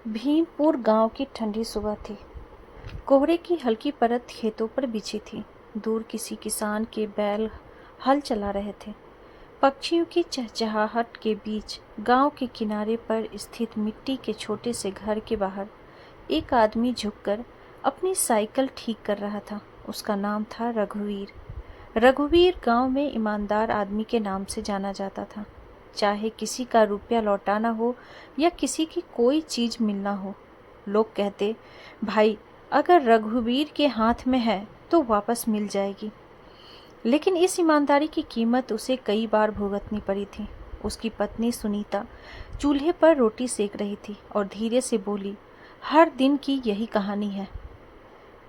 भीमपुर गांव की ठंडी सुबह थी। कोहरे की हल्की परत खेतों पर बिछी थी। दूर किसी किसान के बैल हल चला रहे थे। पक्षियों की चहचहाहट के बीच गांव के किनारे पर स्थित मिट्टी के छोटे से घर के बाहर एक आदमी झुककर अपनी साइकिल ठीक कर रहा था। उसका नाम था रघुवीर। रघुवीर गांव में ईमानदार आदमी के नाम से जाना जाता था। चाहे किसी का रुपया लौटाना हो या किसी की कोई चीज मिलना हो, लोग कहते, भाई अगर रघुवीर के हाथ में है तो वापस मिल जाएगी। लेकिन इस ईमानदारी की कीमत उसे कई बार भुगतनी पड़ी थी। उसकी पत्नी सुनीता चूल्हे पर रोटी सेक रही थी और धीरे से बोली, हर दिन की यही कहानी है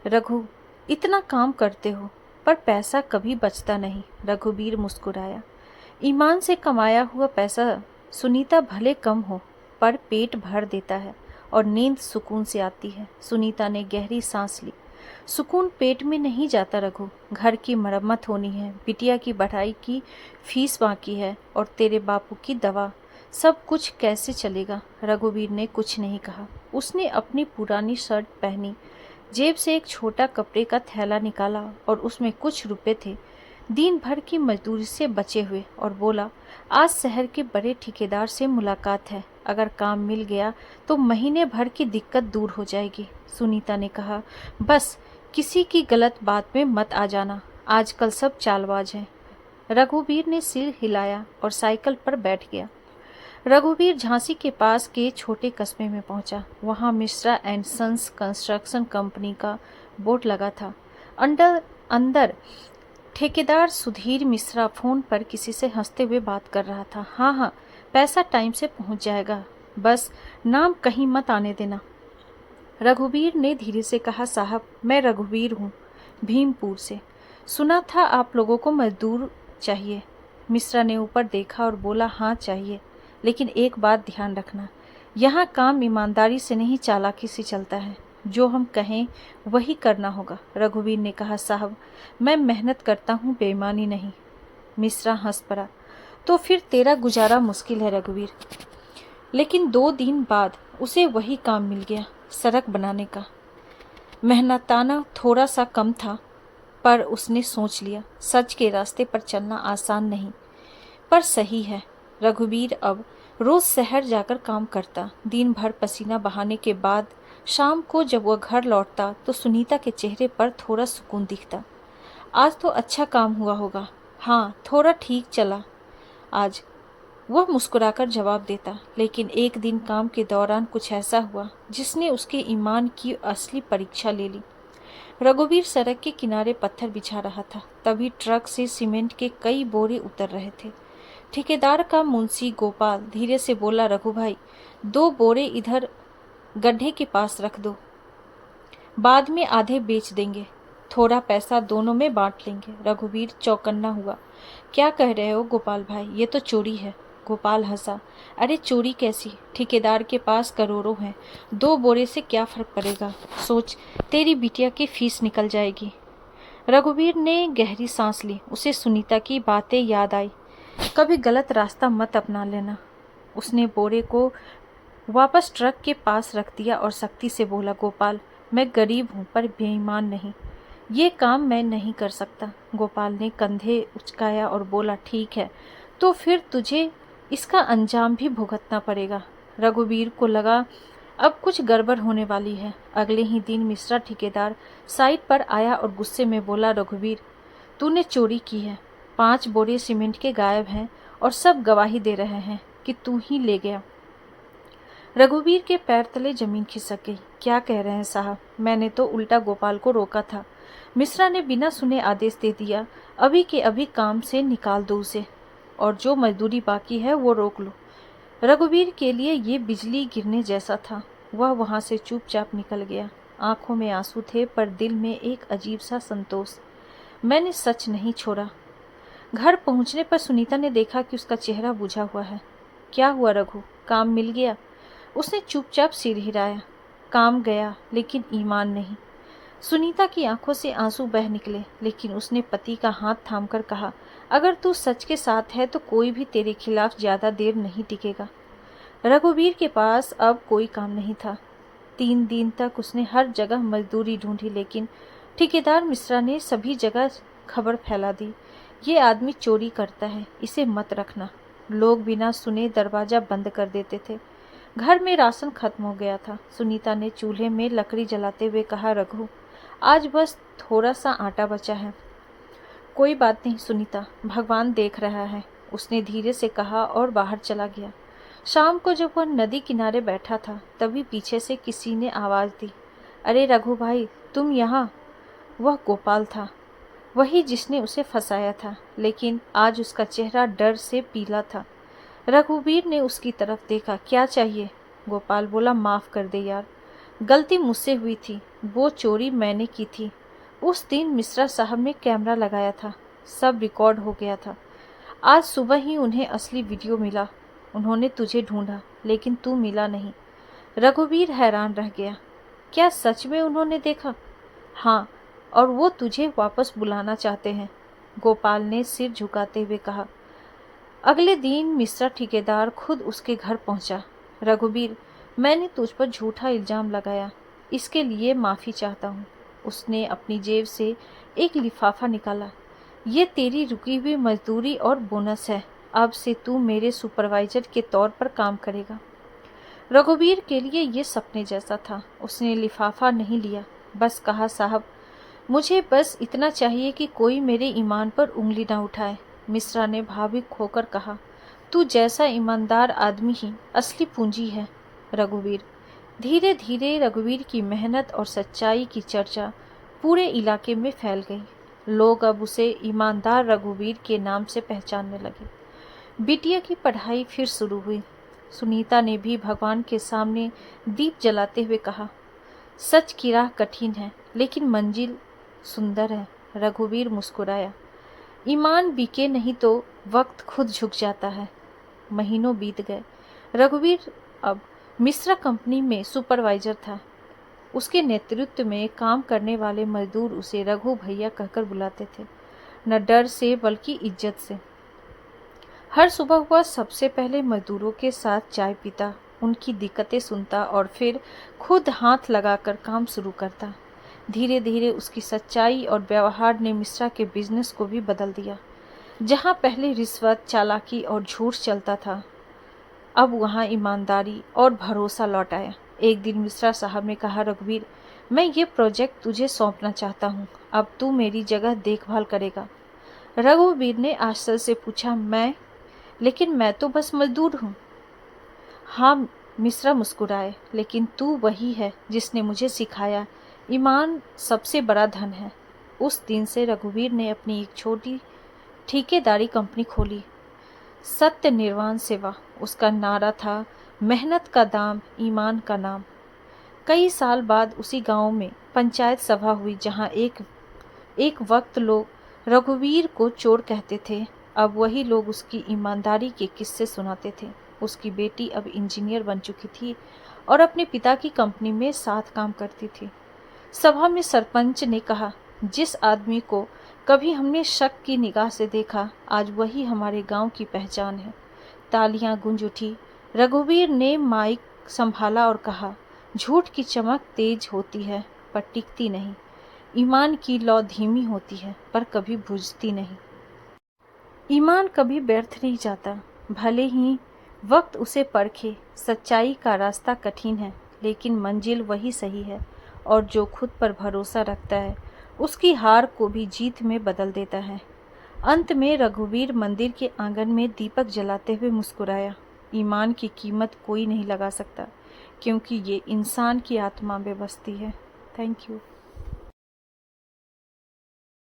रघु, इतना काम करते हो पर पैसा कभी बचता नहीं। रघुवीर मुस्कुराया। ईमान से कमाया हुआ पैसा सुनीता भले कम हो पर पेट भर देता है और नींद सुकून से आती है। सुनीता ने गहरी सांस ली। सुकून पेट में नहीं जाता रघु, घर की मरम्मत होनी है, बिटिया की पढ़ाई की फीस बाकी है और तेरे बापू की दवा, सब कुछ कैसे चलेगा। रघुवीर ने कुछ नहीं कहा। उसने अपनी पुरानी शर्ट पहनी, जेब से एक छोटा कपड़े का थैला निकाला और उसमें कुछ रुपए थे, दिन भर की मजदूरी से बचे हुए, और बोला, आज शहर के बड़े ठेकेदार से मुलाकात है। अगर काम मिल गया तो महीने भर की दिक्कत दूर हो जाएगी। सुनीता ने कहा, बस किसी की गलत बात में मत आ जाना, आजकल सब चालबाज हैं। रघुवीर ने सिर हिलाया और साइकिल पर बैठ गया। रघुवीर झांसी के पास के छोटे कस्बे में पहुंचा। वहां Mishra and sons construction company का बोर्ड लगा था। अंदर ठेकेदार सुधीर मिश्रा फोन पर किसी से हंसते हुए बात कर रहा था। हाँ, पैसा टाइम से पहुंच जाएगा, बस नाम कहीं मत आने देना। रघुवीर ने धीरे से कहा, साहब मैं रघुवीर हूँ, भीमपुर से। सुना था आप लोगों को मजदूर चाहिए। मिश्रा ने ऊपर देखा और बोला, हाँ चाहिए, लेकिन एक बात ध्यान रखना, यहाँ काम ईमानदारी से नहीं चालाकी से चलता है। जो हम कहें वही करना होगा। रघुवीर ने कहा, साहब मैं मेहनत करता हूँ, बेईमानी नहीं। मिश्रा हंस पड़ा। तो फिर तेरा गुजारा मुश्किल है रघुवीर। लेकिन 2 दिन बाद उसे वही काम मिल गया, सड़क बनाने का। मेहनताना थोड़ा सा कम था, पर उसने सोच लिया, सच के रास्ते पर चलना आसान नहीं पर सही है। रघुवीर अब रोज शहर जाकर काम करता। दिन भर पसीना बहाने के बाद शाम को जब वह घर लौटता तो सुनीता के चेहरे पर थोड़ा सुकून दिखता। आज तो अच्छा काम हुआ होगा। हाँ, थोड़ा ठीक चला आज, वह मुस्कुराकर जवाब देता। लेकिन एक दिन काम के दौरान कुछ ऐसा हुआ जिसने उसके ईमान की असली परीक्षा ले ली। रघुवीर सड़क के किनारे पत्थर बिछा रहा था, तभी ट्रक से सीमेंट के कई बोरे उतर रहे थे। ठेकेदार का मुंशी गोपाल धीरे से बोला, रघु भाई 2 बोरे इधर गड्ढे के पास रख दो, बाद में आधे बेच देंगे, थोड़ा पैसा दोनों में बांट लेंगे। रघुवीर चौकन्ना हुआ। क्या कह रहे हो गोपाल भाई, ये तो चोरी है। गोपाल हंसा। अरे चोरी कैसी, ठेकेदार के पास करोड़ों हैं, 2 बोरे से क्या फर्क पड़ेगा। सोच, तेरी बिटिया की फीस निकल जाएगी। रघुवीर ने गहरी सांस ली। उसे सुनीता की बातें याद आई। कभी गलत रास्ता मत अपना लेना। उसने बोरे को वापस ट्रक के पास रख दिया और सख्ती से बोला, गोपाल मैं गरीब हूँ पर बेईमान नहीं, ये काम मैं नहीं कर सकता। गोपाल ने कंधे उचकाया और बोला, ठीक है, तो फिर तुझे इसका अंजाम भी भुगतना पड़ेगा। रघुवीर को लगा अब कुछ गड़बड़ होने वाली है। अगले ही दिन मिश्रा ठेकेदार साइट पर आया और गुस्से में बोला, रघुवीर तूने चोरी की है, 5 बोरे सीमेंट के गायब हैं और सब गवाही दे रहे हैं कि तू ही ले गया। रघुवीर के पैर तले जमीन खिसक गई। क्या कह रहे हैं साहब, मैंने तो उल्टा गोपाल को रोका था। मिश्रा ने बिना सुने आदेश दे दिया, अभी के अभी काम से निकाल दो उसे, और जो मजदूरी बाकी है वो रोक लो। रघुवीर के लिए ये बिजली गिरने जैसा था। वह वहां से चुपचाप निकल गया। आंखों में आंसू थे पर दिल में एक अजीब सा संतोष। मैंने सच नहीं छोड़ा। घर पहुंचने पर सुनीता ने देखा कि उसका चेहरा बुझा हुआ है। क्या हुआ रघु, काम मिल गया? उसने चुपचाप सिर हिलाया। काम गया लेकिन ईमान नहीं। सुनीता की आंखों से आंसू बह निकले, लेकिन उसने पति का हाथ थामकर कहा, अगर तू सच के साथ है तो कोई भी तेरे खिलाफ ज्यादा देर नहीं टिकेगा। रघुवीर के पास अब कोई काम नहीं था। 3 दिन तक उसने हर जगह मजदूरी ढूंढी, लेकिन ठेकेदार मिश्रा ने सभी जगह खबर फैला दी, ये आदमी चोरी करता है, इसे मत रखना। लोग बिना सुने दरवाज़ा बंद कर देते थे। घर में राशन खत्म हो गया था। सुनीता ने चूल्हे में लकड़ी जलाते हुए कहा, रघु, आज बस थोड़ा सा आटा बचा है। कोई बात नहीं सुनीता, भगवान देख रहा है, उसने धीरे से कहा और बाहर चला गया। शाम को जब वह नदी किनारे बैठा था, तभी पीछे से किसी ने आवाज़ दी, अरे रघु भाई, तुम यहाँ। वह गोपाल था, वही जिसने उसे फंसाया था, लेकिन आज उसका चेहरा डर से पीला था। रघुवीर ने उसकी तरफ देखा। क्या चाहिए? गोपाल बोला, माफ़ कर दे यार, गलती मुझसे हुई थी, वो चोरी मैंने की थी। उस दिन मिश्रा साहब ने कैमरा लगाया था, सब रिकॉर्ड हो गया था। आज सुबह ही उन्हें असली वीडियो मिला। उन्होंने तुझे ढूंढा, लेकिन तू मिला नहीं। रघुवीर हैरान रह गया। क्या सच में उन्होंने देखा? हाँ, और वो तुझे वापस बुलाना चाहते हैं, गोपाल ने सिर झुकाते हुए कहा। अगले दिन मिश्रा ठेकेदार खुद उसके घर पहुंचा। रघुवीर, मैंने तुझ पर झूठा इल्ज़ाम लगाया, इसके लिए माफ़ी चाहता हूँ। उसने अपनी जेब से एक लिफाफा निकाला। ये तेरी रुकी हुई मजदूरी और बोनस है, अब से तू मेरे सुपरवाइजर के तौर पर काम करेगा। रघुवीर के लिए ये सपने जैसा था। उसने लिफाफा नहीं लिया, बस कहा, साहब, मुझे बस इतना चाहिए कि कोई मेरे ईमान पर उंगली ना उठाए। मिश्रा ने भावुक होकर कहा, तू जैसा ईमानदार आदमी ही असली पूंजी है। रघुवीर, धीरे धीरे रघुवीर की मेहनत और सच्चाई की चर्चा पूरे इलाके में फैल गई। लोग अब उसे ईमानदार रघुवीर के नाम से पहचानने लगे। बिटिया की पढ़ाई फिर शुरू हुई। सुनीता ने भी भगवान के सामने दीप जलाते हुए कहा, सच की राह कठिन है, लेकिन मंजिल सुंदर है। रघुवीर मुस्कुराया। ईमान बिके नहीं तो वक्त खुद झुक जाता है। महीनों बीत गए। रघुवीर अब मिश्रा कंपनी में सुपरवाइजर था। उसके नेतृत्व में काम करने वाले मजदूर उसे रघु भैया कहकर बुलाते थे, न डर से बल्कि इज्जत से। हर सुबह वह सबसे पहले मजदूरों के साथ चाय पीता, उनकी दिक्कतें सुनता और फिर खुद हाथ लगाकर काम शुरू करता। धीरे धीरे उसकी सच्चाई और व्यवहार ने मिश्रा के बिजनेस को भी बदल दिया। जहाँ पहले रिश्वत, चालाकी और झूठ चलता था, अब वहाँ ईमानदारी और भरोसा लौट आया। एक दिन मिश्रा साहब ने कहा, रघुवीर, मैं ये प्रोजेक्ट तुझे सौंपना चाहता हूँ, अब तू मेरी जगह देखभाल करेगा। रघुवीर ने आश्चर्य से पूछा, लेकिन मैं तो बस मजदूर हूँ। हाँ, मिश्रा मुस्कुराए, लेकिन तू वही है जिसने मुझे सिखाया, ईमान सबसे बड़ा धन है। उस दिन से रघुवीर ने अपनी एक छोटी ठेकेदारी कंपनी खोली, सत्य निर्वाण सेवा उसका नारा था, मेहनत का दाम, ईमान का नाम। कई साल बाद उसी गांव में पंचायत सभा हुई, जहां एक वक्त लोग रघुवीर को चोर कहते थे, अब वही लोग उसकी ईमानदारी के किस्से सुनाते थे। उसकी बेटी अब इंजीनियर बन चुकी थी और अपने पिता की कंपनी में साथ काम करती थी। सभा में सरपंच ने कहा, जिस आदमी को कभी हमने शक की निगाह से देखा, आज वही हमारे गांव की पहचान है। तालियां गूंज उठी। रघुवीर ने माइक संभाला और कहा, झूठ की चमक तेज होती है पर टिकती नहीं, ईमान की लौ धीमी होती है पर कभी बुझती नहीं। ईमान कभी व्यर्थ नहीं जाता, भले ही वक्त उसे परखे। सच्चाई का रास्ता कठिन है, लेकिन मंजिल वही सही है, और जो खुद पर भरोसा रखता है उसकी हार को भी जीत में बदल देता है। अंत में रघुवीर मंदिर के आंगन में दीपक जलाते हुए मुस्कुराया। ईमान की कीमत कोई नहीं लगा सकता, क्योंकि ये इंसान की आत्मा में बसती है। Thank you.